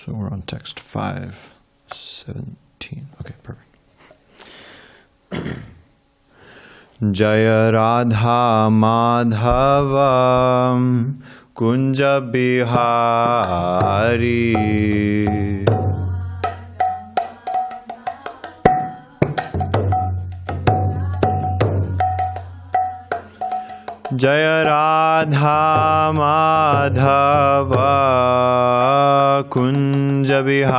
So we're on text 5:17. Okay, perfect. Jaya Radha Madhava Kunja Bihari Jaya Radha Madhava Kunja Bihari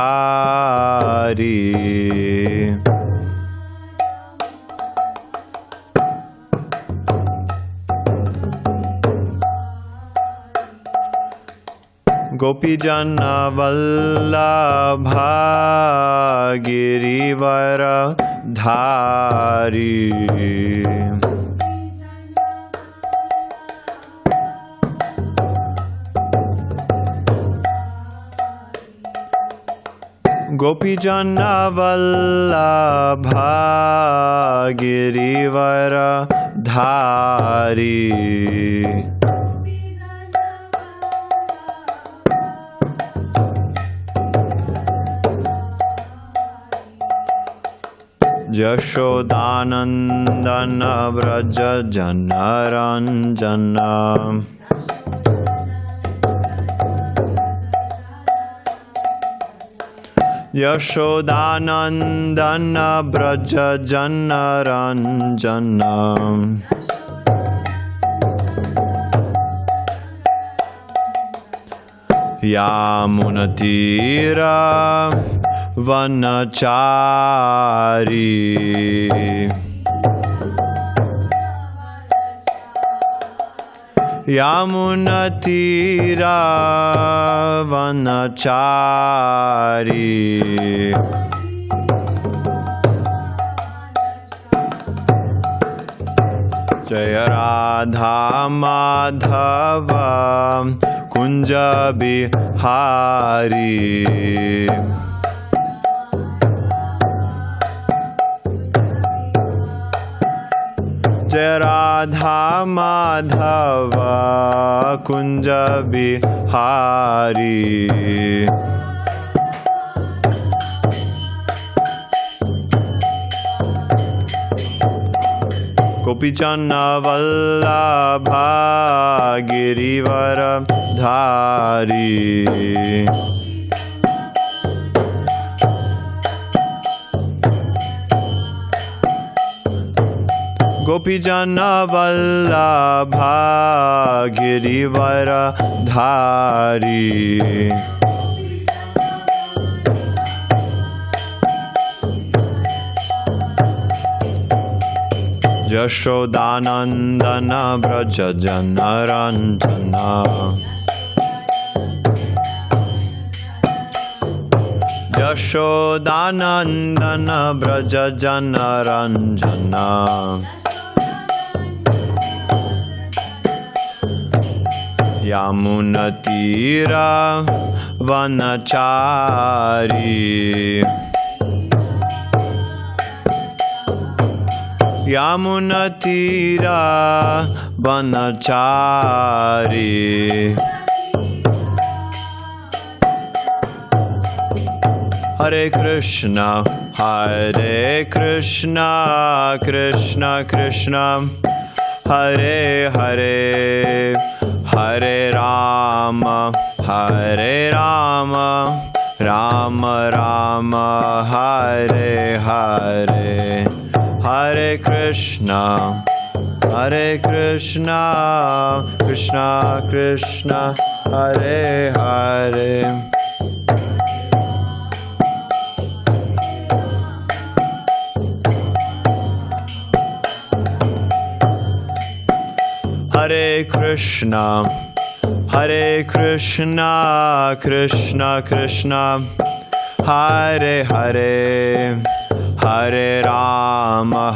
Gopijana Vallabha Girivara Dhari Gopijana Vallabha Girivara Dhari Yashodanandana Vraja Janaranjana Yashodanandana Vraja Janaranjana Yamunatira Vanachari Yamunatira Vanachari Jaya Radha Madhava Kunja Bihari Jaya Radha Madhava Kunja Bihari Gopijana Vallabha Girivara Dhari Gopijana Vallabha Girivara Dhari Yashodanandana Vraja Janaranjana Yashodanandana Vraja Janaranjana Yamunatira Vanachari Yamunatira Vanachari Hare Krishna Krishna Krishna Hare Hare Hare Rama Rama Rama Hare Hare Hare Krishna Krishna Krishna Hare Hare Hare Krishna Krishna Krishna Hare Hare Hare Rama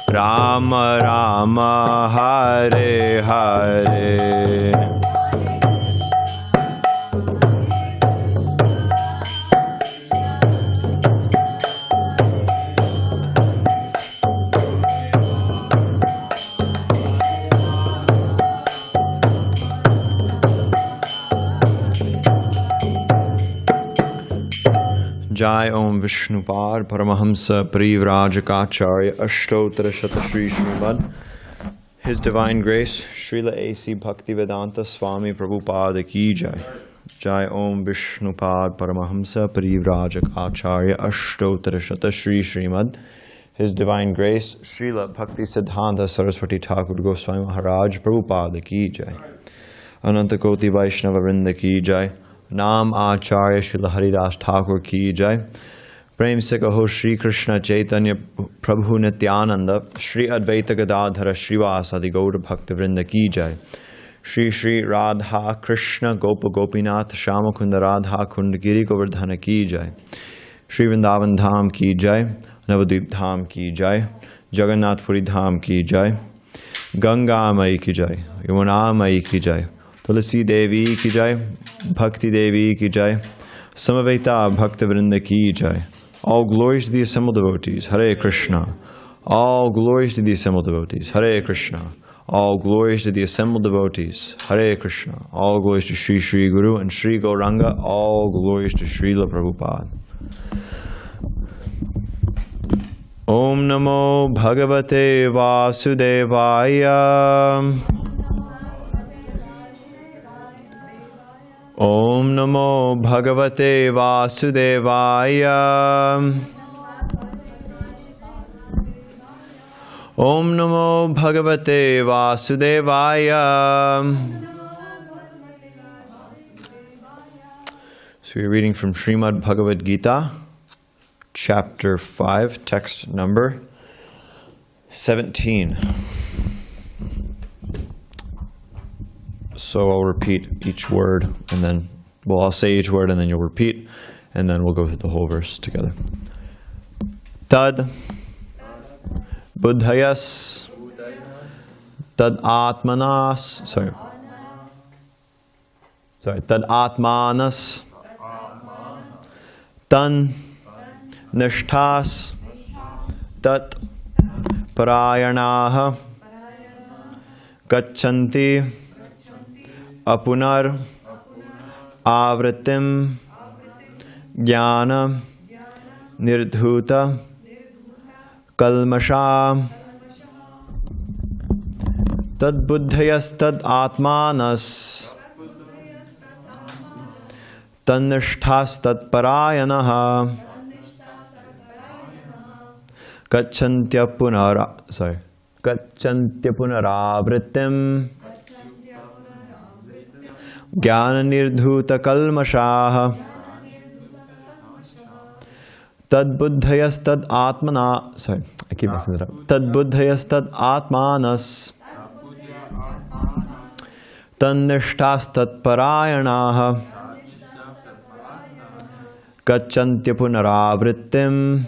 Rama Rama Hare Hare Jai Om Vishnupad Paramahamsa Parivrajakacharya Ashtottara Shata Shri Srimad. His Divine Grace Srila A.C. Bhaktivedanta Swami Prabhupada Ki Jai. Jai Om Vishnupad Paramahamsa Parivrajakacharya Ashtottara Shata Shri Srimad. His Divine Grace Srila Bhakti Siddhanta Saraswati Thakur Goswami Maharaj Prabhupada Ki Jai. Ananta Koti Vaishnava Vrinda Ki Jai. Nam Acharya Srila Haridas Thakur Ki Jai. Prem se kaho Shri Krishna Chaitanya Prabhu Nityananda Shri Advaita Gadadhara Srivasadi Gaura Bhakta Vrinda Ki Jai. Shri Shri Radha Krishna Gopa Gopinath Shama Kunda Radha Kunda Giri Govardhana Ki Jai. Shri Vrindavan Dham Ki Jai. Navadvip Dham Ki Jai. Jagannath Puri Dham Ki Jai. Ganga Mai Ki Jai. Yamuna Mai Ki Jai. Tulasi Devi Ki Jai. Bhakti Devi Ki Jai. Samaveta Bhakta Vrinda Ki Jai. All glories to the assembled devotees. Hare Krishna. All glories to the assembled devotees. Hare Krishna. All glories to the assembled devotees. Hare Krishna. All glories to Sri Sri Guru and Sri Gauranga. All glories to Srila Prabhupada. Om Namo Bhagavate Vasudevaya. Om Namo Bhagavate Vasudevaya. Om Namo Bhagavate Vasudevaya. So we're reading from Srimad Bhagavad Gita, Chapter 5, text number 17. So I'll repeat each word and then, well, I'll say each word and then you'll repeat and then we'll go through the whole verse together. Tad buddhayas tad atmanas, tad atmanas tan nishthas tat parayanaha gachanti apunar avritim jnana nirdhuta kalmasha tad buddhayas tad atmanas tanishthas tat parayanaha gacchantya punaravritim jnana nirdhuta kalmashaha tad buddhayas tad atmana, I keep messing it up. Tad buddhayas tad atmanas tanishthas tat parayanaha gacchantya punaravritim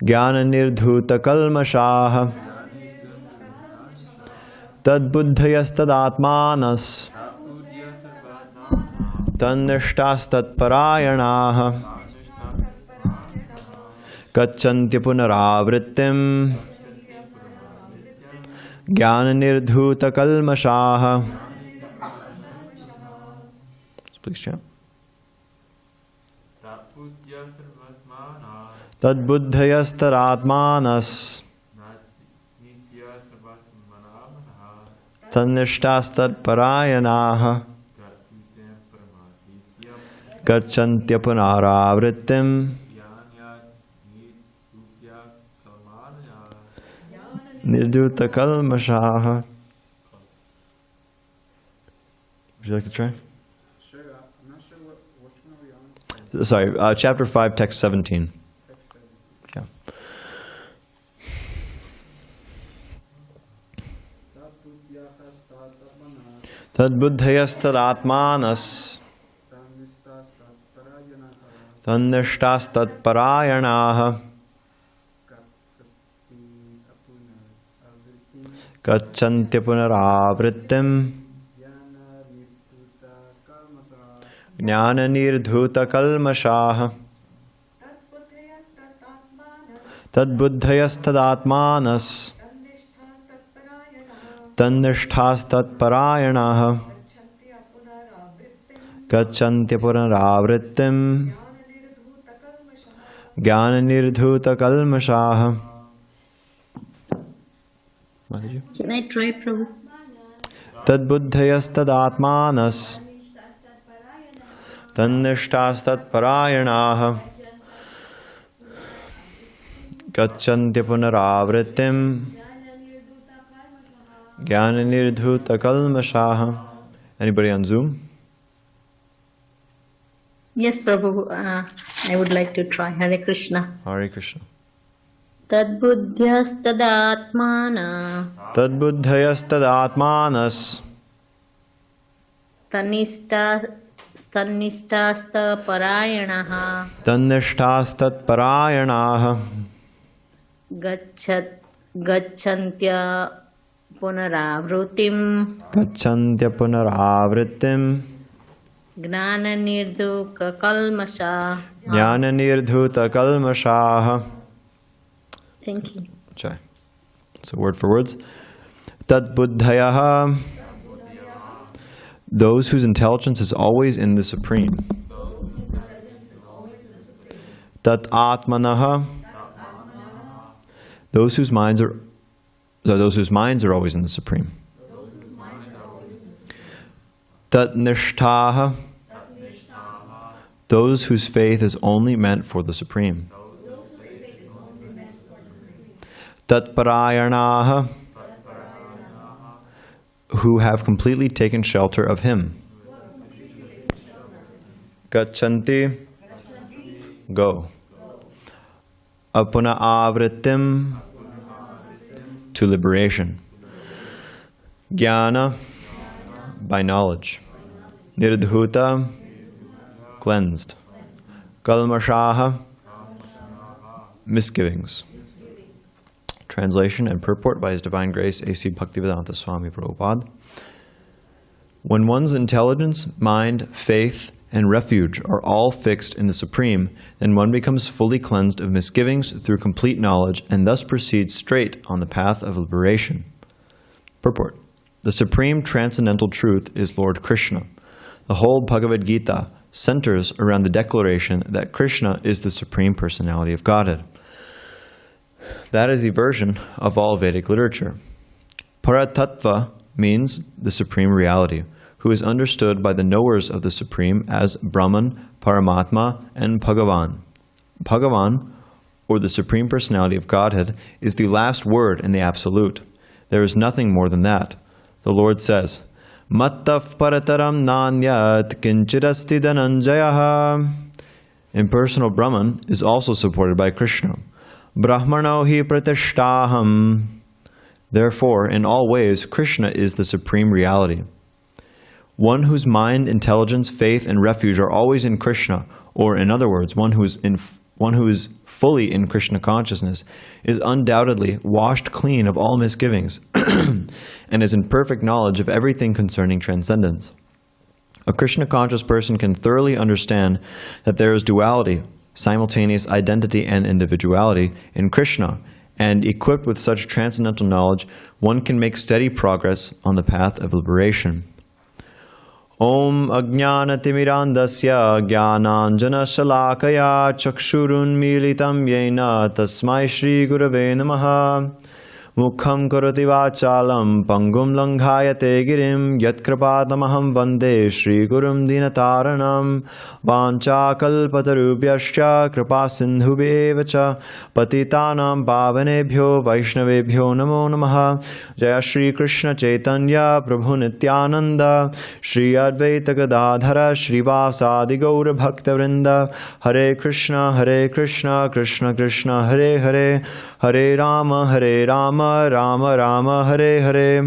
jnana nirdhuta kalmashaha tad buddhayas tad atmanas tanishthas tat parayanaha gacchantya punaravritim jnana nirdhuta kalmashaha. Please chant. Tad buddhayas tad atmanas tanishthas tad parayanaha gacchantya punaravritim nirdhuta kalmashaha. Would you like to try? Sure. I'm not sure which one are we on. Sorry, chapter 5, text 17. Text 17. Yeah. Tad buddhayas tad atmanas tanishthas tat parayanaha gacchantya punaravritim jnana nirdhuta kalmashaha tad buddhayas tad atmanas tanishthas tat parayanaha gacchantya punaravrittim jnana kalmashaha. Can I try, Prabhu? Tad buddhayastad atmanas tannishtastat parayanaha gacchantya punaravrittim jnana kalmashaha. Anybody on Zoom? Yes, Prabhu. I would like to try. Hare Krishna. Hare Krishna. Tad buddhyastadaatmana Tad buddhayastad atmanas tannistasta parayanaha tannishtastat parayanaha gacchantya punaravrutim gacchantya punaravrittim gnana nirdhuka kalmasha. jnana kalmashaha. Thank you. Chai. So word for words. Tat buddhayaha. Those whose intelligence is always in the Supreme. Tat atmanaha. Those whose minds are always in the Supreme. Tat nishtaha. Those whose faith is only meant for the Supreme. Tat parayanaha. Who have completely taken shelter of Him. Gachanti. Go. Apuna avrittim. To liberation. Jnana. By knowledge. Nirdhuta. Cleansed. Kalmashaha. Misgivings. Translation and purport by His Divine Grace A.C. Bhaktivedanta Swami Prabhupada. When one's intelligence, mind, faith, and refuge are all fixed in the Supreme, then one becomes fully cleansed of misgivings through complete knowledge and thus proceeds straight on the path of liberation. Purport. The supreme transcendental truth is Lord Krishna. The whole Bhagavad Gita centers around the declaration that Krishna is the Supreme Personality of Godhead. That is the version of all Vedic literature. Paratattva means the Supreme Reality, who is understood by the knowers of the Supreme as Brahman, Paramatma, and Bhagavan. Bhagavan, or the Supreme Personality of Godhead, is the last word in the Absolute. There is nothing more than that. The Lord says, Mattaf parataram nanyat kinchirasti dhananjayaha. Impersonal Brahman is also supported by Krishna. Brahmano hi pratishtaham. Therefore, in all ways, Krishna is the Supreme Reality. One whose mind, intelligence, faith, and refuge are always in Krishna, or in other words, one who is fully in Krishna consciousness, is undoubtedly washed clean of all misgivings and is in perfect knowledge of everything concerning transcendence. A Krishna conscious person can thoroughly understand that there is duality, simultaneous identity and individuality in Krishna, and equipped with such transcendental knowledge, one can make steady progress on the path of liberation. Om ajnanatimirandasya jnananjana shalakaya chakshurun militam yena tasmai shri gurave namaha. Mukham karoti vachalam pangum langhayate girim yatkrapatamaham vande shri gurum dinataranam vancha kalpatarubhyascha kripa sindhubhevacha patitanam pavanebhyo vaishnavebhyo namo namaha. Jaya Shri Krishna Chaitanya Prabhu Nityananda Shri Advaita Gadadhara Shri Vasadi Gaura Bhakta Vrinda. Hare Krishna Krishna Krishna Hare Hare Hare Rama Rama Rama Hare Hare.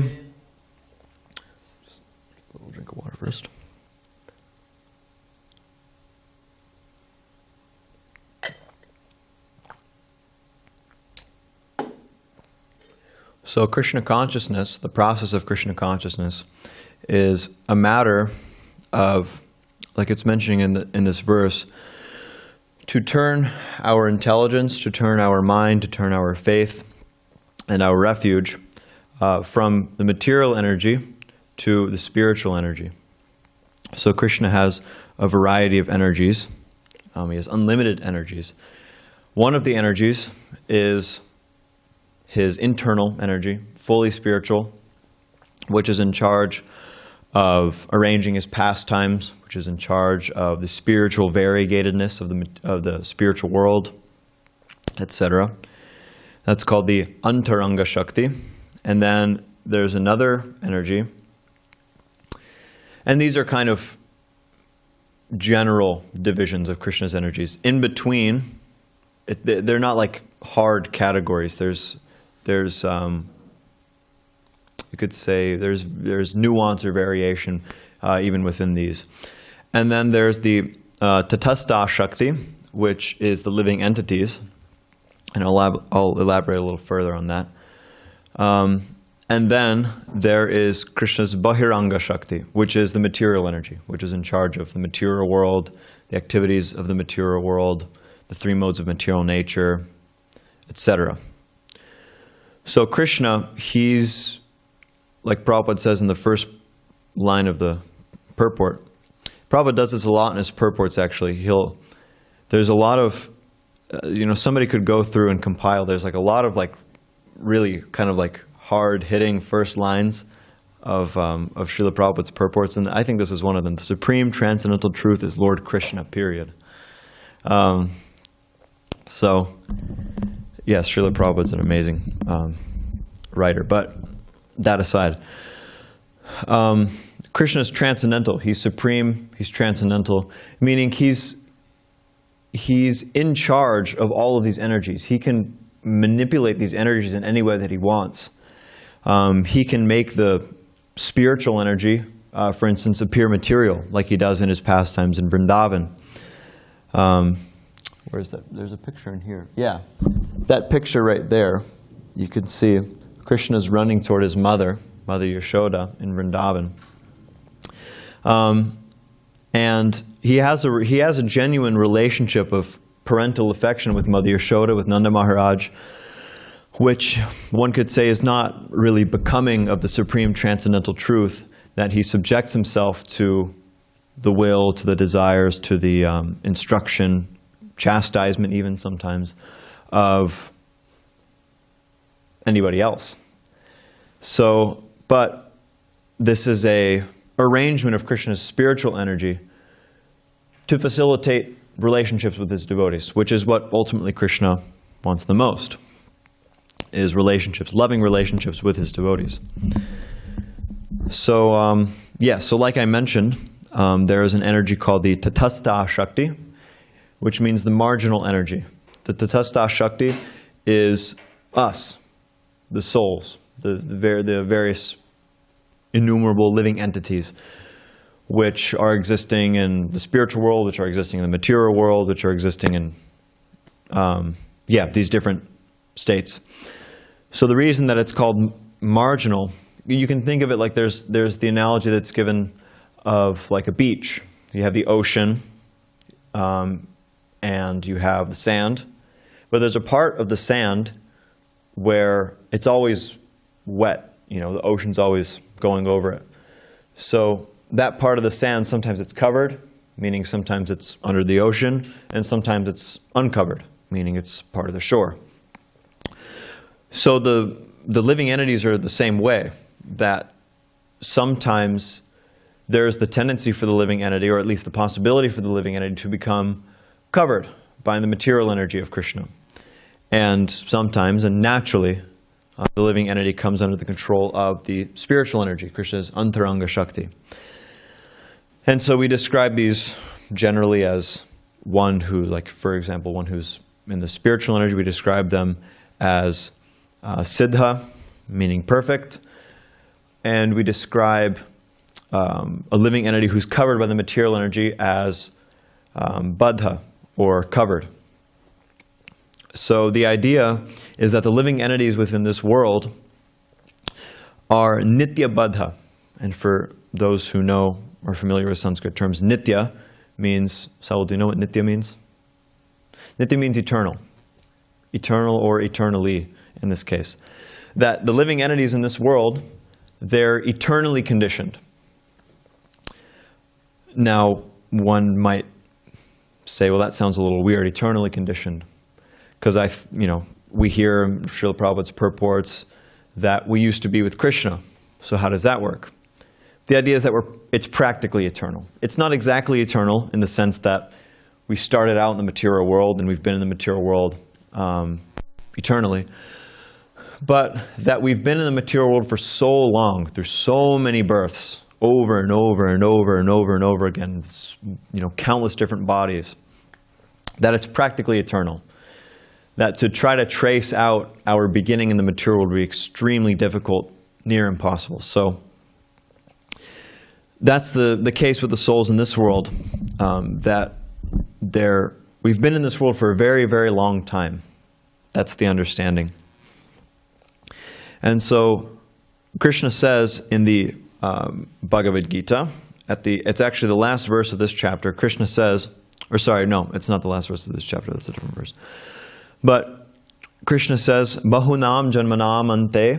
Just a little drink of water first. So Krishna consciousness, the process of Krishna consciousness, is a matter of, like it's mentioning in this verse, to turn our intelligence, to turn our mind, to turn our faith and our refuge from the material energy to the spiritual energy. So Krishna has a variety of energies. He has unlimited energies. One of the energies is his internal energy, fully spiritual, which is in charge of arranging his pastimes, which is in charge of the spiritual variegatedness of the spiritual world, etc. That's called the Antaranga Shakti. And then there's another energy. And these are kind of general divisions of Krishna's energies. In between, they're not like hard categories. There's you could say there's nuance or variation even within these. And then there's the Tatastha Shakti, which is the living entities. And I'll elaborate a little further on that. And then there is Krishna's Bahiranga Shakti, which is the material energy, which is in charge of the material world, the activities of the material world, the three modes of material nature, etc. So Krishna, he's, like Prabhupada says in the first line of the purport, Prabhupada does this a lot in his purports actually. There's a lot of, somebody could go through and compile, there's like a lot of like really kind of like hard-hitting first lines of Srila Prabhupada's purports, and I think this is one of them. The supreme transcendental truth is Lord Krishna, period. So, yes, Srila Prabhupada's an amazing writer, but that aside, Krishna's transcendental. He's supreme, he's transcendental, meaning he's in charge of all of these energies. He can manipulate these energies in any way that he wants. He can make the spiritual energy, for instance, appear material, like he does in his pastimes in Vrindavan. Where's that? There's a picture in here. Yeah, that picture right there, you can see Krishna's running toward his mother, Mother Yashoda, in Vrindavan. And he has a genuine relationship of parental affection with Mother Yashoda, with Nanda Maharaj, which one could say is not really becoming of the supreme transcendental truth, that he subjects himself to the will, to the desires, to the instruction, chastisement even sometimes, of anybody else. So, but this is a arrangement of Krishna's spiritual energy to facilitate relationships with his devotees, which is what ultimately Krishna wants the most, is relationships, loving relationships with his devotees. So, so like I mentioned, there is an energy called the Tatastha Shakti, which means the marginal energy. The Tatastha Shakti is us, the souls, the various innumerable living entities which are existing in the spiritual world, which are existing in the material world, which are existing in, these different states. So the reason that it's called marginal, you can think of it like there's the analogy that's given of like a beach. You have the ocean, and you have the sand, but there's a part of the sand where it's always wet. The ocean's always going over it. So that part of the sand, sometimes it's covered, meaning sometimes it's under the ocean, and sometimes it's uncovered, meaning it's part of the shore. So the living entities are the same way, that sometimes there's the tendency for the living entity, or at least the possibility for the living entity, to become covered by the material energy of Krishna. And sometimes, and naturally, the living entity comes under the control of the spiritual energy, Krishna's Antaranga Shakti. And so we describe these generally as one who, like for example, one who's in the spiritual energy, we describe them as Siddha, meaning perfect. And we describe a living entity who's covered by the material energy as Baddha, or covered. So the idea is that the living entities within this world are Nitya Baddha. And for those who know or are familiar with Sanskrit terms, Nitya means, Saul, do you know what Nitya means? Nitya means eternal. Eternal or eternally in this case. That the living entities in this world, they're eternally conditioned. Now, one might say, well, that sounds a little weird, eternally conditioned. Because we hear Srila Prabhupada's purports that we used to be with Krishna. So how does that work? The idea is that it's practically eternal. It's not exactly eternal in the sense that we started out in the material world and we've been in the material world eternally. But that we've been in the material world for so long, through so many births, over and over and over and over and over again, countless different bodies, that it's practically eternal. That to try to trace out our beginning in the material world would be extremely difficult, near impossible. So that's the case with the souls in this world, that we've been in this world for a very, very long time. That's the understanding. And so Krishna says in the Bhagavad Gita, it's actually the last verse of this chapter, Krishna says, or sorry, no, it's not the last verse of this chapter, that's a different verse. But Krishna says, Bahunam janmanam ante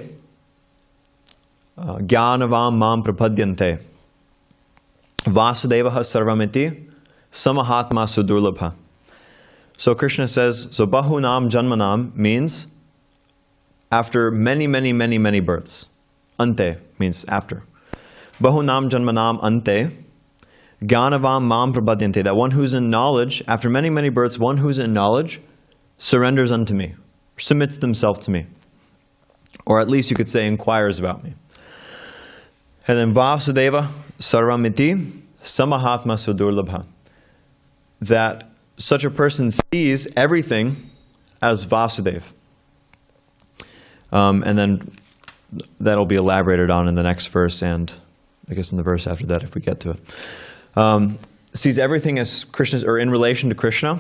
jnanavam mam prapadyante Vasudevaha sarvamiti samahatma sudurlabha. So Krishna says, so Bahunam janmanam means after many, many, many, many births. Ante means after. Bahunam janmanam ante jnanavam mam prapadyante. That one who's in knowledge, after many, many births, one who's in knowledge surrenders unto me, submits themselves to me. Or at least you could say inquires about me. And then Vasudeva Saramiti Samahatma Sudurlabha. That such a person sees everything as Vasudev. And then that'll be elaborated on in the next verse, and I guess in the verse after that if we get to it. Sees everything as Krishna, or in relation to Krishna.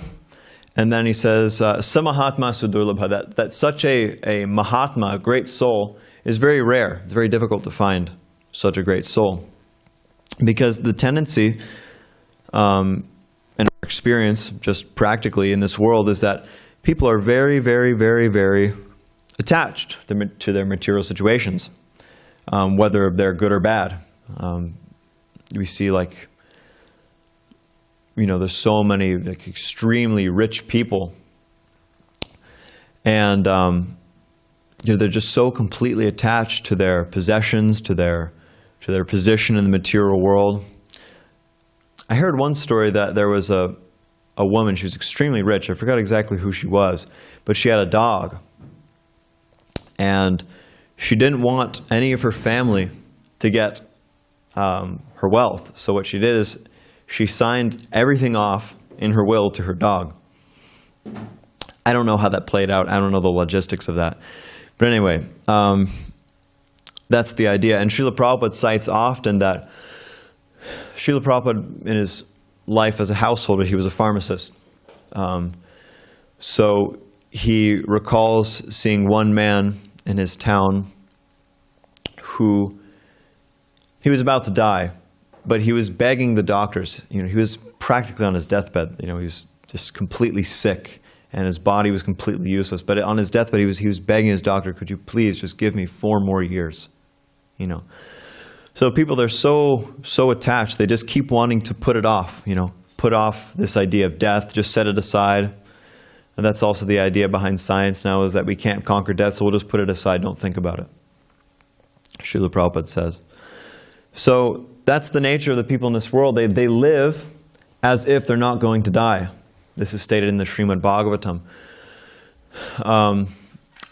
And then he says, Samahatma Sudurlabha, that such a Mahatma, a great soul, is very rare. It's very difficult to find such a great soul. Because the tendency, in our experience, just practically in this world, is that people are very, very, very, very attached to their material situations, whether they're good or bad. We see there's so many extremely rich people, and they're just so completely attached to their possessions, to their position in the material world. I heard one story that there was a woman, she was extremely rich, I forgot exactly who she was, but she had a dog, and she didn't want any of her family to get her wealth. So what she did is she signed everything off in her will to her dog. I don't know how that played out. I don't know the logistics of that. But anyway, that's the idea. And Srila Prabhupada cites often that Srila Prabhupada, in his life as a householder, he was a pharmacist. So he recalls seeing one man in his town who, he was about to die, but he was begging the doctors. He was practically on his deathbed. He was just completely sick, and his body was completely useless. But on his deathbed, he was begging his doctor, "Could you please just give me 4 more years?" So people, they're so attached. They just keep wanting to put it off. Put off this idea of death. Just set it aside. And that's also the idea behind science now, is that we can't conquer death, so we'll just put it aside. Don't think about it. Srila Prabhupada says. So that's the nature of the people in this world. They live as if they're not going to die. This is stated in the Srimad Bhagavatam.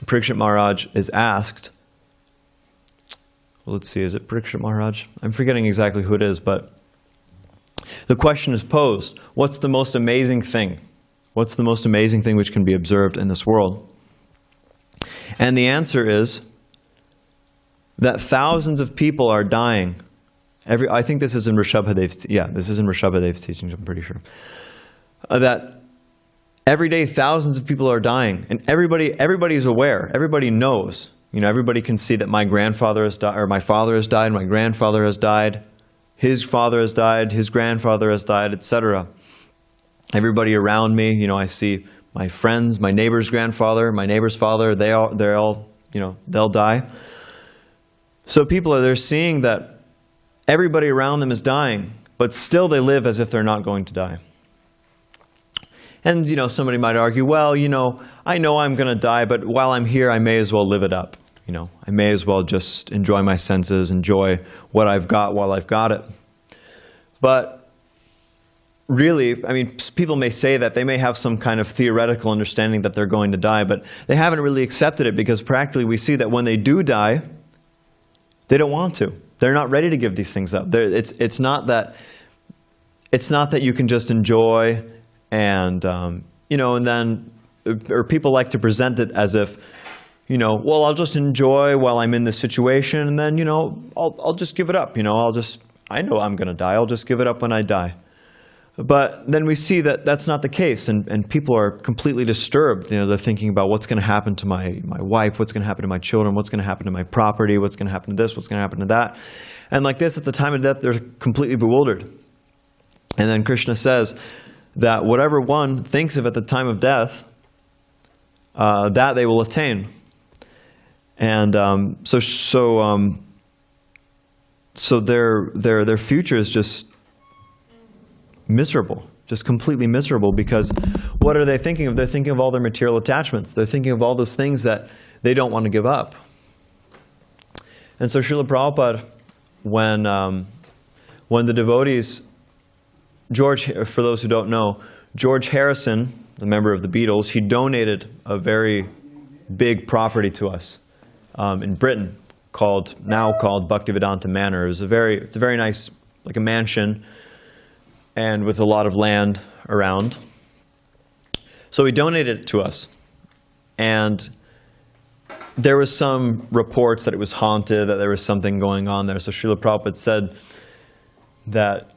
Parikshit Maharaj is asked, let's see, is it Parikshit Maharaj? I'm forgetting exactly who it is, but the question is posed, what's the most amazing thing? What's the most amazing thing which can be observed in this world? And the answer is that thousands of people are dying. I think this is in Rishabhadev's teachings, I'm pretty sure. That every day thousands of people are dying, and everybody is aware, everybody knows. Everybody can see that my grandfather has died, or my father has died, my grandfather has died, his father has died, his grandfather has died, etc. Everybody around me, I see my friends, my neighbor's grandfather, my neighbor's father, they're all, they'll die. So people they're seeing that everybody around them is dying, but still they live as if they're not going to die. And, somebody might argue, well, I know I'm going to die, but while I'm here, I may as well live it up. I may as well just enjoy my senses, enjoy what I've got while I've got it. But really, people may say that, they may have some kind of theoretical understanding that they're going to die, but they haven't really accepted it, because practically we see that when they do die, they don't want to. They're not ready to give these things up. It's not that you can just enjoy and then, or people like to present it as if, well, I'll just enjoy while I'm in this situation, and then, I'll just give it up. I know I'm going to die. I'll just give it up when I die. But then we see that that's not the case, and people are completely disturbed. They're thinking about what's going to happen to my wife, what's going to happen to my children, what's going to happen to my property, what's going to happen to this, what's going to happen to that. And like this, at the time of death, they're completely bewildered. And then Krishna says that whatever one thinks of at the time of death, that they will attain. And so their future is just miserable, just completely miserable, because what are they thinking of? They're thinking of all their material attachments. They're thinking of all those things that they don't want to give up. And so Srila Prabhupada, when the devotees, for those who don't know, George Harrison, the member of the Beatles, he donated a very big property to us in Britain, now called Bhaktivedanta Manor. It's a very nice, like a mansion, and with a lot of land around. So he donated it to us. And there was some reports that it was haunted, that there was something going on there. So Srila Prabhupada said that,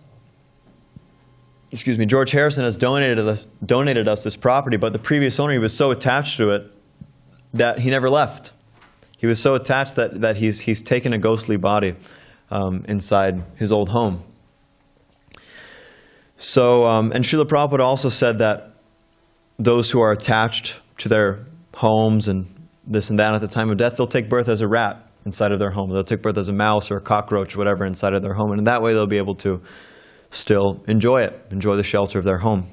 George Harrison has donated us this property, but the previous owner, he was so attached to it that he never left. He was so attached that he's taken a ghostly body inside his old home. So, and Srila Prabhupada also said that those who are attached to their homes and this and that at the time of death, they'll take birth as a rat inside of their home. They'll take birth as a mouse or a cockroach, whatever, inside of their home. And in that way, they'll be able to still enjoy the shelter of their home.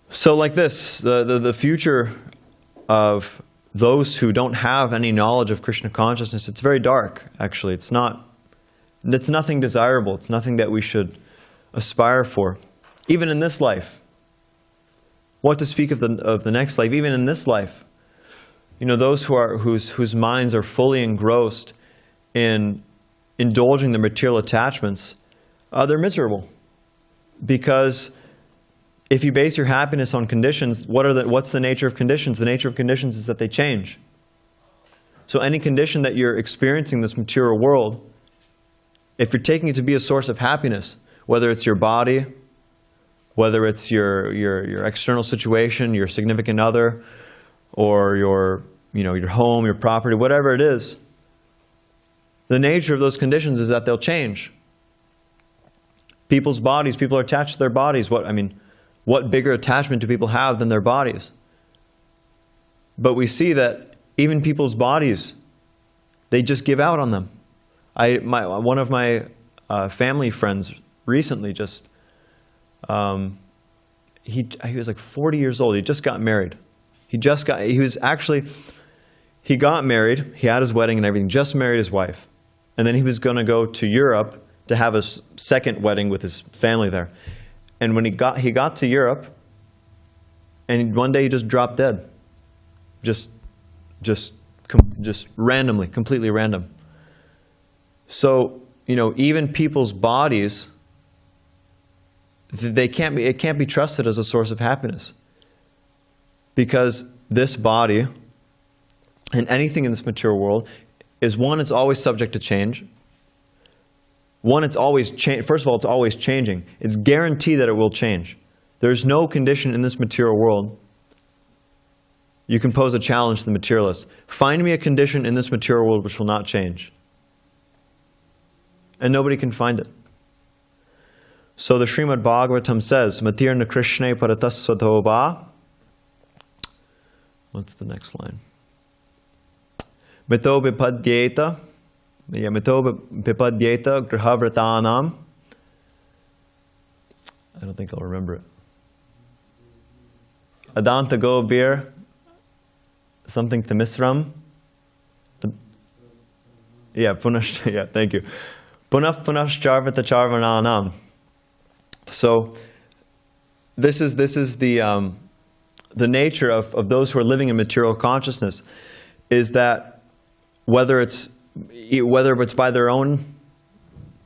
So like this, the future of those who don't have any knowledge of Krishna consciousness, it's very dark, actually. It's nothing desirable. It's nothing that we should aspire for, even in this life. What to speak of the next life? Even in this life, those whose minds are fully engrossed in indulging the material attachments, they're miserable, because if you base your happiness on conditions, what's the nature of conditions? The nature of conditions is that they change. So any condition that you're experiencing in this material world, if you're taking it to be a source of happiness, whether it's your body, whether it's your external situation, your significant other, or your home, your property, whatever it is, the nature of those conditions is that they'll change. People's bodies, people are attached to their bodies. What bigger attachment do people have than their bodies? But we see that even people's bodies, they just give out on them. One of my family friends recently he was like 40 years old. He just got married. He got married. He had his wedding and everything, just married his wife. And then he was going to go to Europe to have a second wedding with his family there. And when he got to Europe, and one day he just dropped dead. Just randomly, completely random. So, even people's bodies, it can't be trusted as a source of happiness. Because this body, and anything in this material world, is one, it's always subject to change. One, it's always first of all, it's always changing. It's guaranteed that it will change. There's no condition in this material world. You can pose a challenge to the materialist. Find me a condition in this material world which will not change. And nobody can find it. So the Srimad Bhagavatam says, Matirna Krishna Paratasvatobha. What's the next line? Mito bipadyeta grahavratanam I don't think I'll remember it. Adanta go beer, something Thamisram. Yeah, punash. Yeah, thank you. Punash charvata charvananam. So this is the nature of those who are living in material consciousness, is that whether it's by their own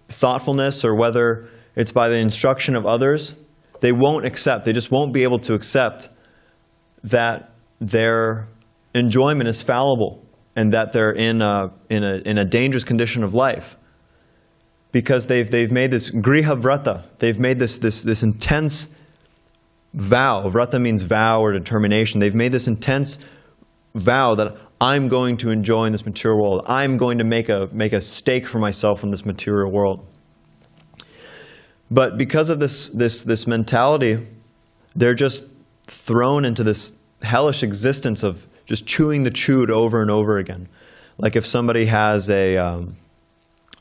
thoughtfulness or whether it's by the instruction of others, they just won't be able to accept that their enjoyment is fallible and that they're in a dangerous condition of life, because they've made this griha vrata. They've made this intense vow. Vrata means vow or determination. They've made this intense vow that I'm going to enjoy in this material world. I'm going to make a stake for myself in this material world. But because of this mentality, they're just thrown into this hellish existence of just chewing the chewed over and over again. Like if somebody has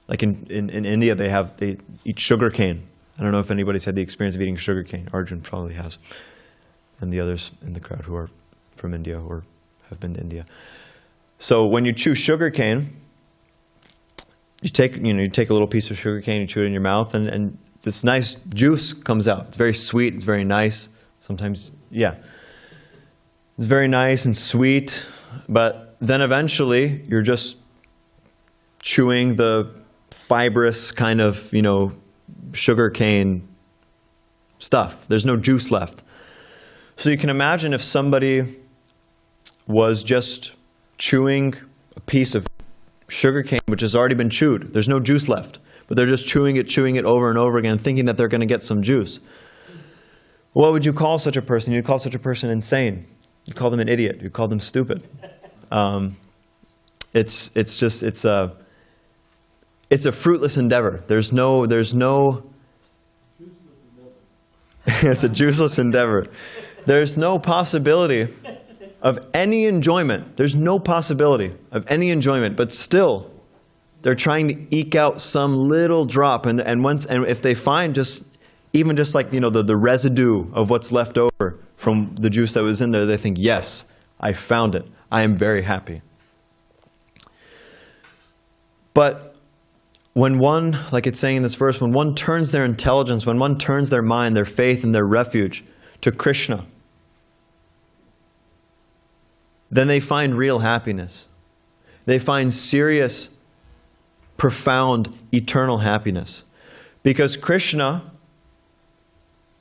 like in India, they eat sugar cane. I don't know if anybody's had the experience of eating sugar cane. Arjun probably has, and the others in the crowd who are from India or have been to India. So when you chew sugar cane, you take a little piece of sugar cane, you chew it in your mouth, and this nice juice comes out. It's very sweet. It's very nice. Sometimes, yeah, it's very nice and sweet. But then eventually, you're just chewing the fibrous kind of sugar cane stuff. There's no juice left. So you can imagine if somebody was just chewing a piece of sugar cane which has already been chewed. There's no juice left, but they're just chewing it over and over again, thinking that they're going to get some juice. What would you call such a person? You'd call such a person insane. You'd call them an idiot. You'd call them stupid. It's a fruitless endeavor. There's no it's a juiceless endeavor. There's no possibility of any enjoyment. There's no possibility of any enjoyment, but still they're trying to eke out some little drop, and if they find even just like the residue of what's left over from the juice that was in there, they think, yes, I found it. I am very happy. But when one, like it's saying in this verse, when one turns their intelligence, when one turns their mind, their faith, and their refuge to Krishna, then they find real happiness. They find serious, profound, eternal happiness. Because Krishna,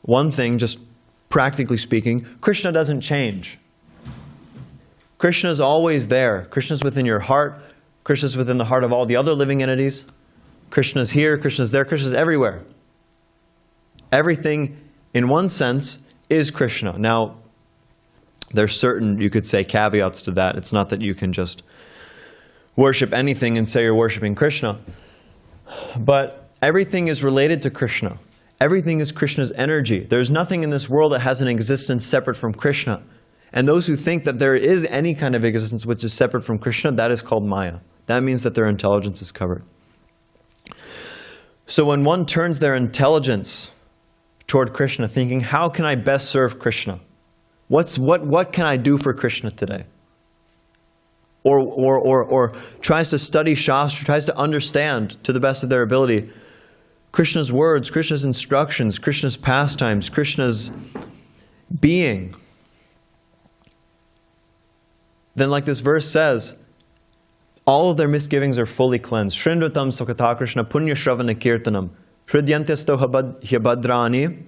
one thing, just practically speaking, Krishna doesn't change. Krishna is always there. Krishna is within your heart. Krishna is within the heart of all the other living entities. Krishna is here, Krishna is there, Krishna is everywhere. Everything, in one sense, is Krishna. Now, there's certain, you could say, caveats to that. It's not that you can just worship anything and say you're worshiping Krishna. But everything is related to Krishna. Everything is Krishna's energy. There's nothing in this world that has an existence separate from Krishna. And those who think that there is any kind of existence which is separate from Krishna, that is called Maya. That means that their intelligence is covered. So when one turns their intelligence toward Krishna, thinking, how can I best serve Krishna? What can I do for Krishna today? Or tries to study Shastra, tries to understand to the best of their ability Krishna's words, Krishna's instructions, Krishna's pastimes, Krishna's being. Then, like this verse says, all of their misgivings are fully cleansed. Shrindvatam Sukata Krishna Punya Shravana Kirtanam Hridyantesto Hyabadrani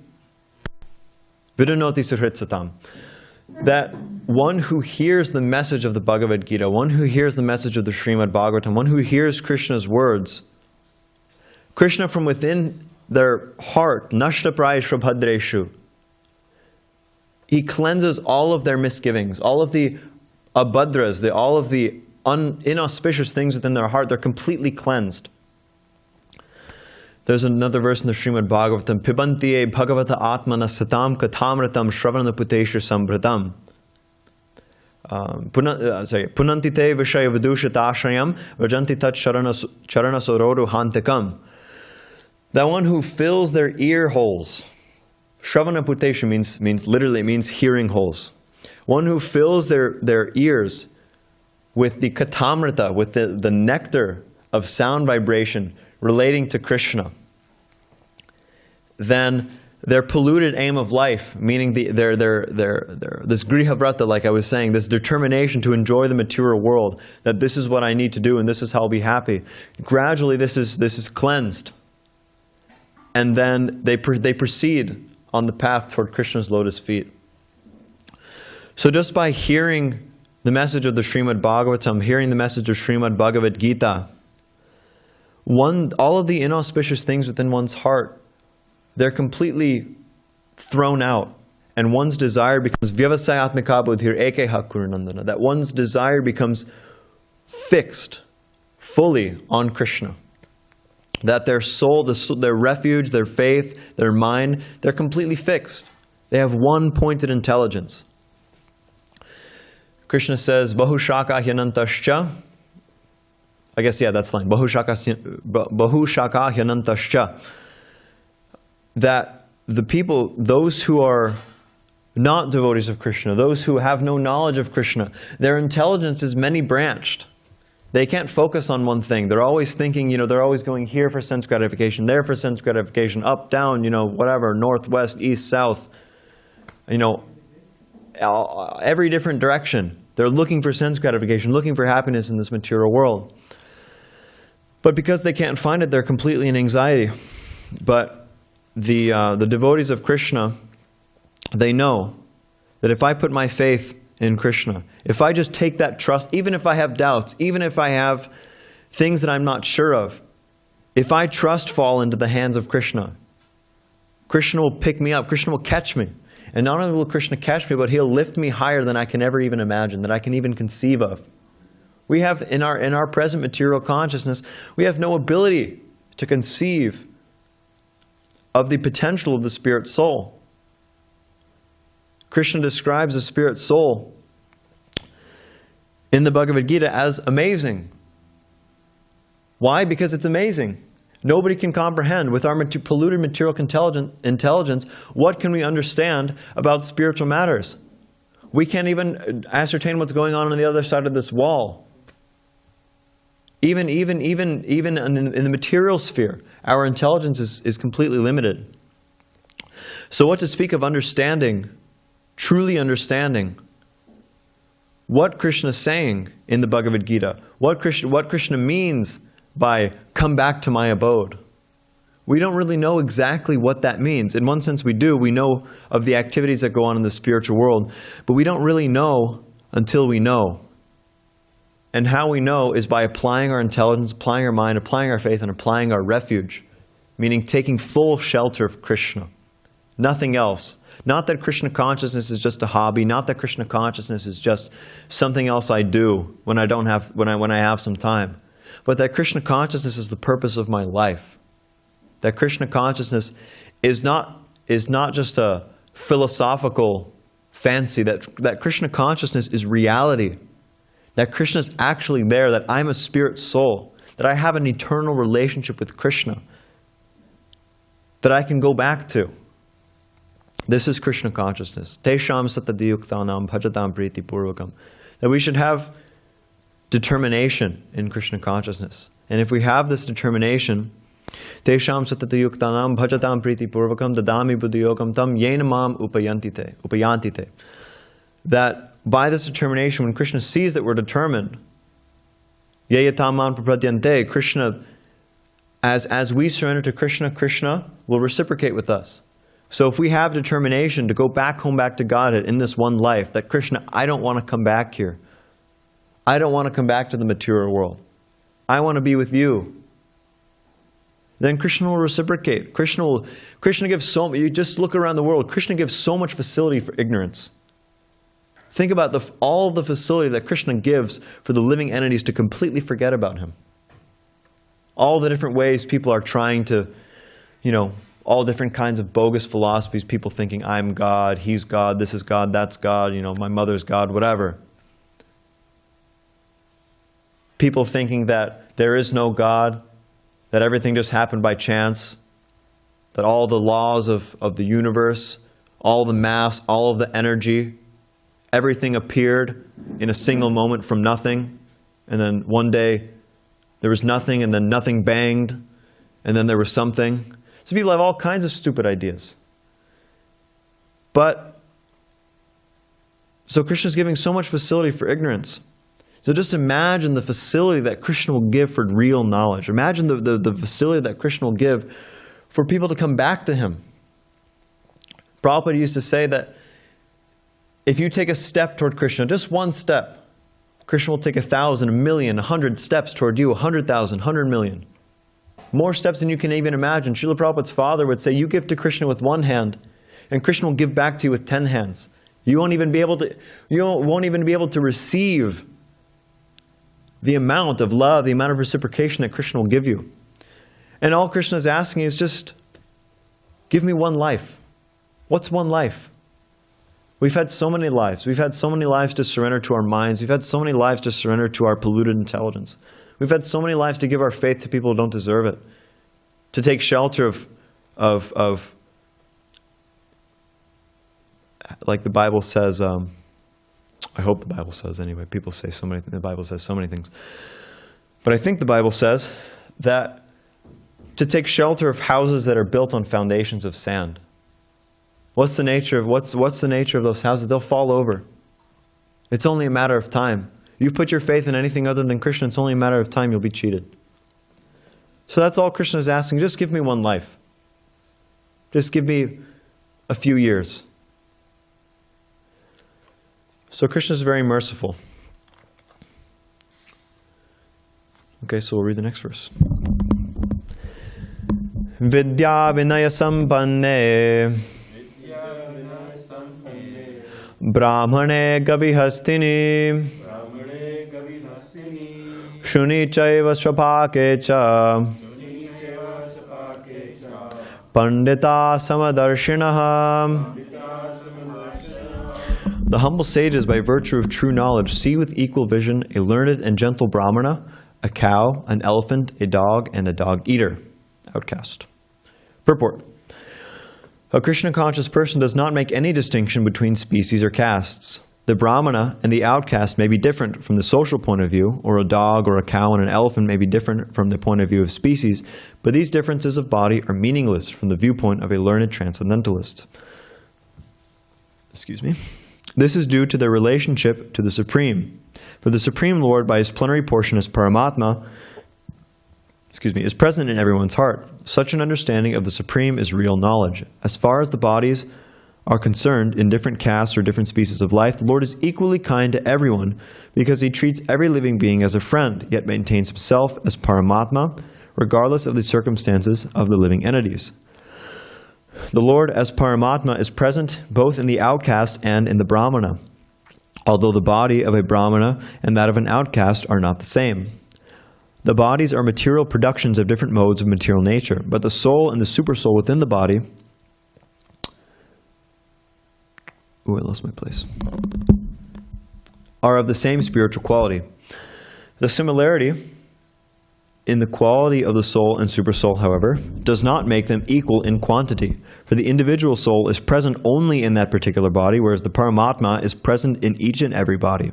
Vidunoti Suhritsatam. That one who hears the message of the Bhagavad Gita, one who hears the message of the Srimad Bhagavatam, one who hears Krishna's words, Krishna from within their heart, Nashtapraya Shrabhadreshu, he cleanses all of their misgivings, all of the abhadras, all of the inauspicious things within their heart, they're completely cleansed. There's another verse in the Srimad Bhagavatam, Pibantiye Bhagavata Atmana Satam Katamratam Shravanaputeshu Sambratam. Punantite Vishaya Vidushatashayam Vajanti Tat Charanasorodu Hantakam. That one who fills their ear holes Shravana puteshu means literally, it means hearing holes. One who fills their ears with the katamrita, with the nectar of sound vibration relating to Krishna, then their polluted aim of life, meaning their this grihavrata, like I was saying, this determination to enjoy the material world, that this is what I need to do and this is how I'll be happy. Gradually, this is cleansed, and then they proceed on the path toward Krishna's lotus feet. So just by hearing the message of the Srimad Bhagavatam, hearing the message of Srimad Bhagavad Gita, all of the inauspicious things within one's heart, they're completely thrown out, and one's desire becomes vyavasayatmika buddhir ekeha kurunandana, that one's desire becomes fixed fully on Krishna. That their soul, their refuge, their faith, their mind, they're completely fixed. They have one pointed intelligence. Krishna says, Bahushaka hyanantascha. I guess, yeah, that's line. Bahushaka hyanantascha. That the people, those who are not devotees of Krishna, those who have no knowledge of Krishna, their intelligence is many-branched. They can't focus on one thing. They're always thinking, they're always going here for sense gratification, there for sense gratification, up, down, whatever, north, west, east, south, every different direction. They're looking for sense gratification, looking for happiness in this material world. But because they can't find it, they're completely in anxiety. But the devotees of Krishna, they know that if I put my faith in Krishna, if I just take that trust, even if I have doubts, even if I have things that I'm not sure of, if I trust fall into the hands of Krishna, Krishna will pick me up, Krishna will catch me. And not only will Krishna catch me, but He'll lift me higher than I can ever even imagine, that I can even conceive of. We have, in our present material consciousness, we have no ability to conceive of the potential of the spirit soul. Krishna describes the spirit soul in the Bhagavad Gita as amazing. Why? Because it's amazing. Nobody can comprehend. With our polluted material intelligence, what can we understand about spiritual matters? We can't even ascertain what's going on the other side of this wall. Even in the material sphere, our intelligence is completely limited. So what to speak of understanding, truly understanding what Krishna is saying in the Bhagavad Gita, what Krishna means by come back to my abode. We don't really know exactly what that means. In one sense we do. We know of the activities that go on in the spiritual world, but we don't really know until we know. And how we know is by applying our intelligence, applying our mind, applying our faith, and applying our refuge, meaning taking full shelter of Krishna. Nothing else. Not that Krishna consciousness is just a hobby, not that Krishna consciousness is just something else I do when I have some time. But that Krishna consciousness is the purpose of my life. That Krishna consciousness is not just a philosophical fancy, that Krishna consciousness is reality. That Krishna is actually there, that I'm a spirit soul, that I have an eternal relationship with Krishna that I can go back to. This is Krishna consciousness. Tesham satadiyuktanam bhajatam priti purvakam. That we should have determination in Krishna consciousness. And if we have this determination, Tesham satadiyuktanam bhajatam priti purvakam dadami buddhiyogam tam yena mam upayantite. That by this determination, when Krishna sees that we're determined, yayataman prapadyante, Krishna, as we surrender to Krishna, Krishna will reciprocate with us. So if we have determination to go back home, back to Godhead in this one life, that Krishna, I don't want to come back here. I don't want to come back to the material world. I want to be with you. Then Krishna will reciprocate. Krishna gives you just look around the world, Krishna gives so much facility for ignorance. Think about all the facility that Krishna gives for the living entities to completely forget about Him. All the different ways people are trying to, all different kinds of bogus philosophies, people thinking, I'm God, He's God, this is God, that's God, my mother's God, whatever. People thinking that there is no God, that everything just happened by chance, that all the laws of the universe, all the mass, all of the energy, everything appeared in a single moment from nothing, and then one day there was nothing, and then nothing banged, and then there was something. So people have all kinds of stupid ideas. So Krishna is giving so much facility for ignorance. So just imagine the facility that Krishna will give for real knowledge. Imagine the facility that Krishna will give for people to come back to him. Prabhupada used to say that if you take a step toward Krishna, just one step, Krishna will take 1,000, 1,000,000, 100 steps toward you, 100,000, 100 million. More steps than you can even imagine. Srila Prabhupada's father would say, you give to Krishna with one hand, and Krishna will give back to you with 10 hands. You won't even be able to receive the amount of love, the amount of reciprocation that Krishna will give you. And all Krishna is asking is just, give me one life. What's one life? We've had so many lives. We've had so many lives to surrender to our minds. We've had so many lives to surrender to our polluted intelligence. We've had so many lives to give our faith to people who don't deserve it. To take shelter of like the Bible says, I hope the Bible says anyway. People say so many things. The Bible says so many things. But I think the Bible says that to take shelter of houses that are built on foundations of sand. What's the nature of those houses? They'll fall over. It's only a matter of time. You put your faith in anything other than Krishna, it's only a matter of time you'll be cheated. So that's all Krishna is asking. Just give me one life. Just give me a few years. So Krishna is very merciful. Okay, so we'll read the next verse. Vidya vinaya sampanne brahmane gabihastini shuni chaiva svapake cha pandita samadarshinaha. The humble sages, by virtue of true knowledge, see with equal vision a learned and gentle brahmana, a cow, an elephant, a dog, and a dog-eater. Outcast. Purport. A Krishna-conscious person does not make any distinction between species or castes. The brahmana and the outcast may be different from the social point of view, or a dog or a cow and an elephant may be different from the point of view of species, but these differences of body are meaningless from the viewpoint of a learned transcendentalist. Excuse me. This is due to their relationship to the Supreme. For the Supreme Lord, by his plenary portion as Paramatma, is present in everyone's heart. Such an understanding of the Supreme is real knowledge. As far as the bodies are concerned in different castes or different species of life, the Lord is equally kind to everyone because he treats every living being as a friend, yet maintains himself as Paramatma, regardless of the circumstances of the living entities. The Lord as Paramatma is present both in the outcast and in the Brahmana, although the body of a Brahmana and that of an outcast are not the same. The bodies are material productions of different modes of material nature, but the soul and the supersoul within the body... I lost my place. ...are of the same spiritual quality. The similarity in the quality of the soul and supersoul, however, does not make them equal in quantity, for the individual soul is present only in that particular body, whereas the Paramatma is present in each and every body.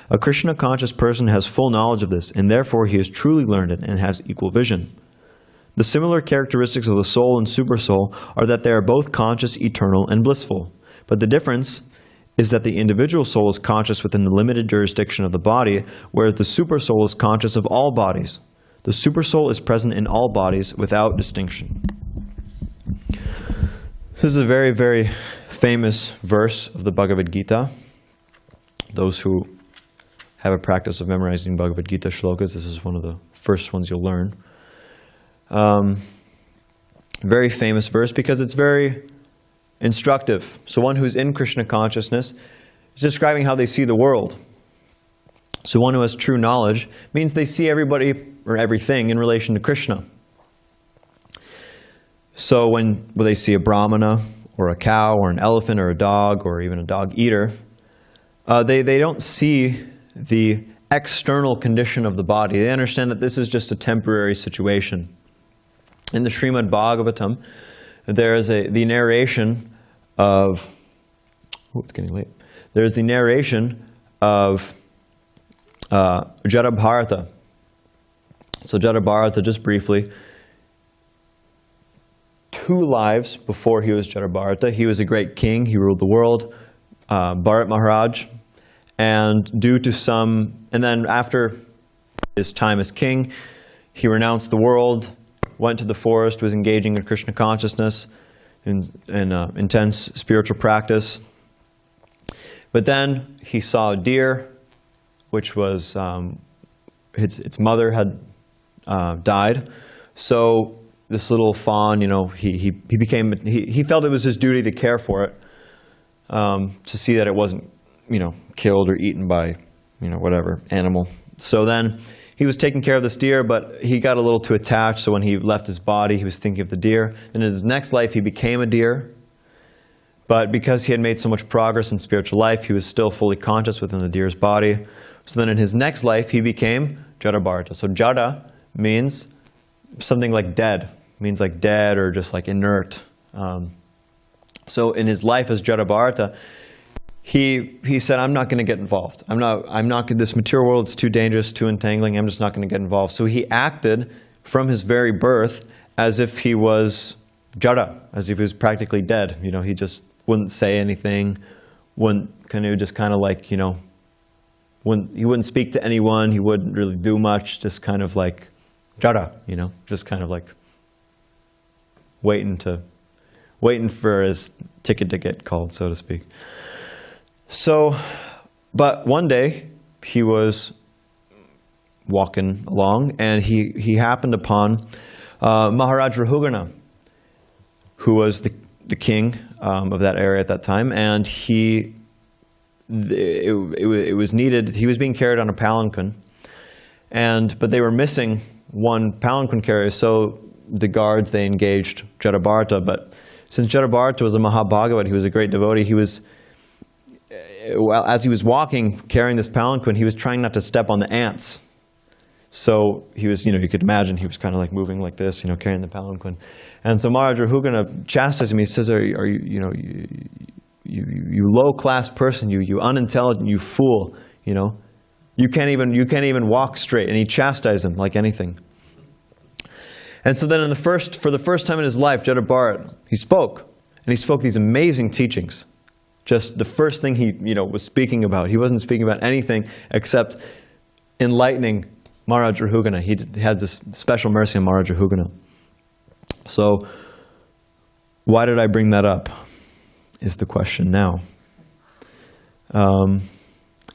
A Krishna-conscious person has full knowledge of this, and therefore he is truly learned and has equal vision. The similar characteristics of the soul and supersoul are that they are both conscious, eternal, and blissful. But the difference is that the individual soul is conscious within the limited jurisdiction of the body, whereas the supersoul is conscious of all bodies. The supersoul is present in all bodies without distinction. This is a very, very famous verse of the Bhagavad Gita. Those who have a practice of memorizing Bhagavad Gita shlokas, this is one of the first ones you'll learn. Very famous verse because it's very instructive. So one who's in Krishna consciousness is describing how they see the world. So one who has true knowledge means they see everybody or everything in relation to Krishna. So when they see a brahmana or a cow or an elephant or a dog or even a dog-eater, they don't see the external condition of the body. They understand that this is just a temporary situation. In the Srimad Bhagavatam, there's the narration of, it's getting late. There's the narration of Jadabharata. So Jadabharata, just briefly, 2 lives before he was Jadabharata, he was a great king, he ruled the world, Bharat Maharaj, and then after his time as king, he renounced the world, went to the forest, was engaging in Krishna consciousness, in intense spiritual practice. But then he saw a deer, which was, its mother had died. So this little fawn, he felt it was his duty to care for it, to see that it wasn't, killed or eaten by, whatever animal. So then he was taking care of this deer, but he got a little too attached. So when he left his body, he was thinking of the deer. And in his next life, he became a deer. But because he had made so much progress in spiritual life, he was still fully conscious within the deer's body. So then in his next life, he became Jadabharata. So Jada means something like dead. Means like dead or just like inert. So in his life as Jadabharata, he said, I'm not going to get involved. I'm not, this material world is too dangerous, too entangling, I'm just not going to get involved. So he acted from his very birth as if he was Jada, as if he was practically dead. He just wouldn't say anything, he wouldn't speak to anyone, he wouldn't really do much, just kind of like Jada, just kind of like waiting for his ticket to get called, so to speak. So, but one day he was walking along and he happened upon Maharaj Rahugana, who was the king of that area at that time, and it was needed. He was being carried on a palanquin, but they were missing one palanquin carrier, so the guards, they engaged Jadabharata. But since Jadabharata was a Mahabhagavat, he was a great devotee, as he was walking, carrying this palanquin, he was trying not to step on the ants. So he was, you could imagine he was kind of like moving like this, carrying the palanquin. And so Maharaj Rahugana chastised him. He says, "Are you low-class person, you unintelligent, you fool, you can't even walk straight." And he chastised him like anything. And so then for the first time in his life, Jadabharata, he spoke, and he spoke these amazing teachings. Just the first thing he was speaking about. He wasn't speaking about anything except enlightening Maharaj Rahugana. He had this special mercy on Maharaj Rahugana. So, why did I bring that up, is the question now.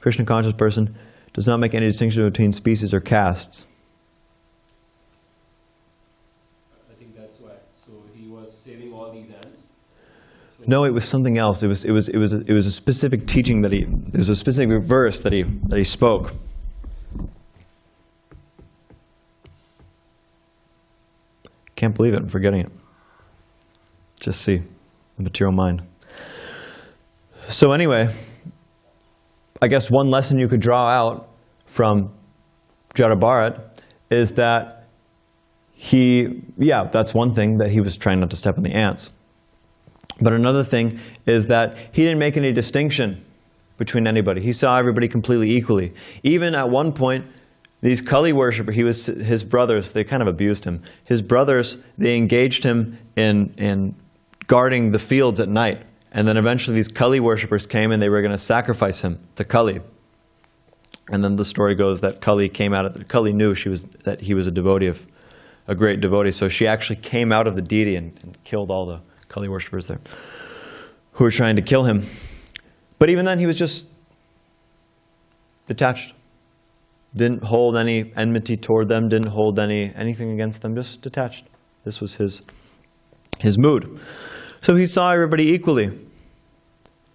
Krishna conscious person does not make any distinction between species or castes. I think that's why. So he was saving all these ants. No, it was something else. It was a specific teaching it was a specific verse that he spoke. Can't believe it. I'm forgetting it. Just see the material mind. So anyway, I guess one lesson you could draw out from Jadabharata is that that's one thing, that he was trying not to step on the ants. But another thing is that he didn't make any distinction between anybody. He saw everybody completely equally. Even at one point, these Kali worshippers, his brothers, they kind of abused him. His brothers, they engaged him in guarding the fields at night. And then eventually these Kali worshippers came and they were going to sacrifice him to Kali. And then the story goes that Kali knew that he was a great devotee. So she actually came out of the deity and killed all the Kali worshippers there who were trying to kill him. But even then he was just detached. Didn't hold any enmity toward them, didn't hold anything against them, just detached. This was his mood. So he saw everybody equally.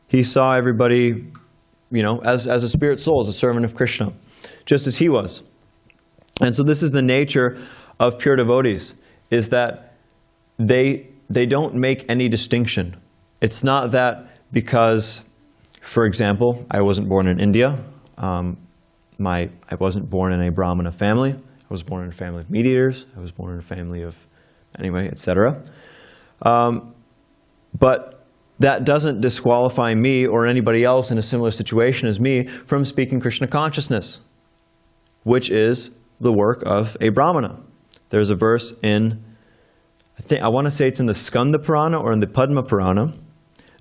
He saw everybody, as a spirit soul, as a servant of Krishna, just as he was. And so this is the nature of pure devotees, is that they don't make any distinction. It's not that because, for example, I wasn't born in India, I wasn't born in a Brahmana family. I was born in a family of meat eaters. I was born in a family of, etc. But that doesn't disqualify me or anybody else in a similar situation as me from speaking Krishna consciousness, which is the work of a Brahmana. There's a verse in, I want to say it's in the Skanda Purana or in the Padma Purana.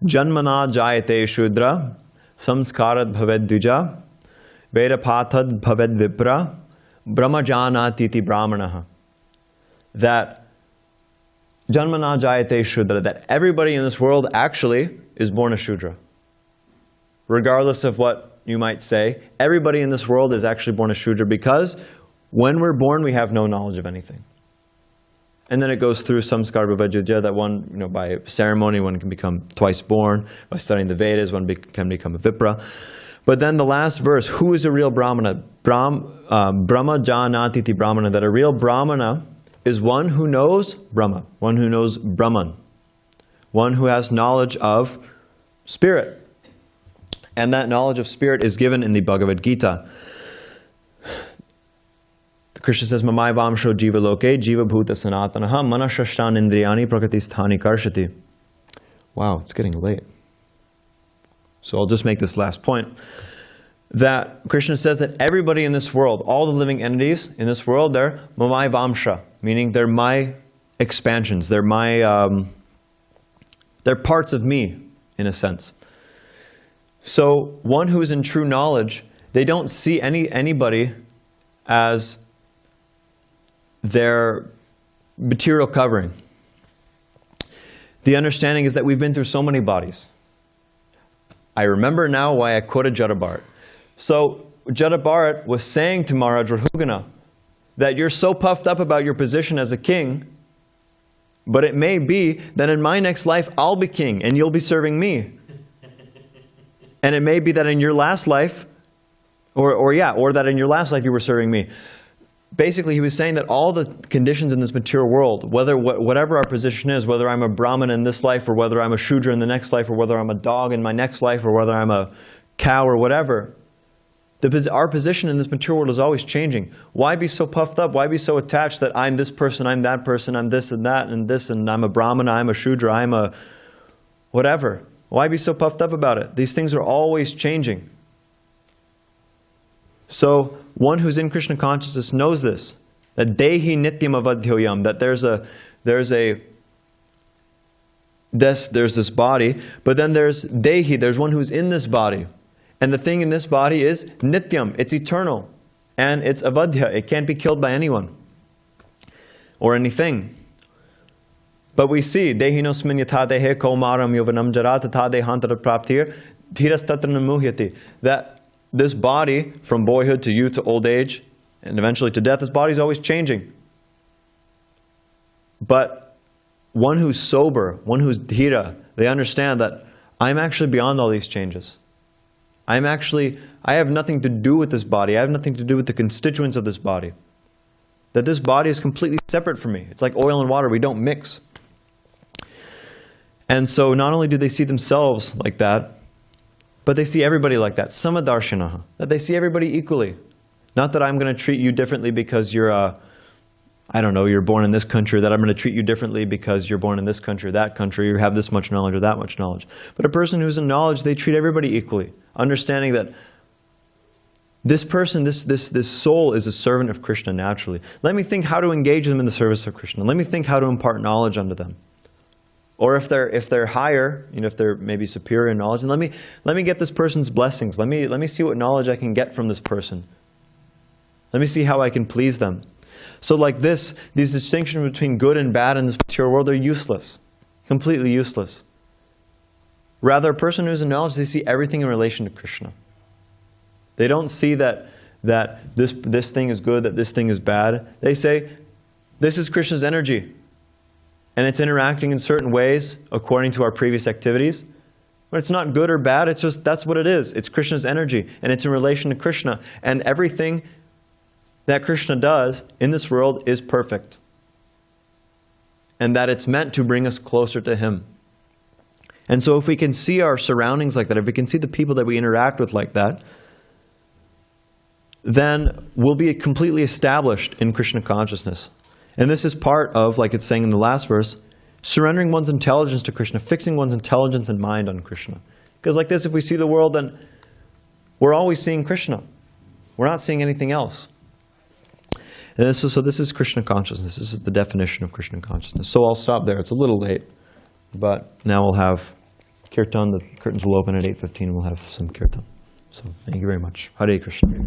Janmana jayate shudra, samskarat bhaved duja, veda pathad bhaved vipra, brahmajanatiti brahmanaha. That Janmana jayate shudra, that everybody in this world actually is born a shudra. Regardless of what you might say, everybody in this world is actually born a shudra, because when we're born we have no knowledge of anything. And then it goes through samskar bhaved, that one, by ceremony one can become twice born, by studying the Vedas one can become a Vipra. But then the last verse, who is a real Brahmana? Brahma janatiti Brahmana, that a real Brahmana is one who knows Brahma, one who knows Brahman, one who has knowledge of spirit. And that knowledge of spirit is given in the Bhagavad Gita. Krishna says, Mamai vamsho jiva loke, jiva bhuta sanatanaha, manashashtan indriyani prakritisthani karshati. Wow, it's getting late. So I'll just make this last point. That Krishna says that everybody in this world, all the living entities in this world, they're Mamai vamsha, meaning they're my expansions, they're they're parts of me, in a sense. So one who is in true knowledge, they don't see anybody as their material covering. The understanding is that we've been through so many bodies. I remember now why I quoted Jada Bharat. So Jada Bharat was saying to Maharaj Rahugana that you're so puffed up about your position as a king, but it may be that in my next life I'll be king and you'll be serving me. And it may be that in your last life, or that in your last life you were serving me. Basically, he was saying that all the conditions in this material world, whatever our position is, whether I'm a Brahmin in this life, or whether I'm a Shudra in the next life, or whether I'm a dog in my next life, or whether I'm a cow or whatever, our position in this material world is always changing. Why be so puffed up? Why be so attached that I'm this person, I'm that person, I'm this and that, and this, and I'm a Brahmin, I'm a Shudra, I'm a whatever? Why be so puffed up about it? These things are always changing. So one who's in Krishna consciousness knows this, that dehi nityam avadhyoyam, that there's this body, but then there's dehi, there's one who's in this body. And the thing in this body is nityam, it's eternal, and it's avadhya, it can't be killed by anyone or anything. But we see, dehinosmin yatha dehe kaumaram yovanam jara tatha dehantara praptir dhiras tatra namuhyati, that this body, from boyhood to youth to old age, and eventually to death, this body is always changing. But one who's sober, one who's dhira, they understand that I'm actually beyond all these changes. I have nothing to do with this body. I have nothing to do with the constituents of this body. That this body is completely separate from me. It's like oil and water, we don't mix. And so not only do they see themselves like that, but they see everybody like that. Samadarshanaha. That they see everybody equally. Not that I'm going to treat you differently because you're you're born in this country, that I'm going to treat you differently because you're born in this country or that country, you have this much knowledge or that much knowledge. But a person who's in knowledge, they treat everybody equally. Understanding that this person, this soul is a servant of Krishna naturally. Let me think how to engage them in the service of Krishna. Let me think how to impart knowledge unto them. Or if they're higher, if they're maybe superior in knowledge, and let me get this person's blessings. Let me see what knowledge I can get from this person. Let me see how I can please them. So like these distinctions between good and bad in this material world, they're useless. Completely useless. Rather, a person who's in knowledge, they see everything in relation to Krishna. They don't see that this thing is good, that this thing is bad. They say, this is Krishna's energy. And it's interacting in certain ways according to our previous activities. But it's not good or bad, it's just that's what it is. It's Krishna's energy, and it's in relation to Krishna. And everything that Krishna does in this world is perfect. And that it's meant to bring us closer to Him. And so if we can see our surroundings like that, if we can see the people that we interact with like that, then we'll be completely established in Krishna consciousness. And this is part of, like it's saying in the last verse, Surrendering one's intelligence to Krishna, fixing one's intelligence and mind on Krishna. Because like this, if we see the world, then we're always seeing Krishna. We're not seeing anything else. And this is Krishna consciousness. This is the definition of Krishna consciousness. So I'll stop there. It's a little late, but now we'll have kirtan. The curtains will open at 8:15 and we'll have some kirtan. So thank you very much. Hare Krishna.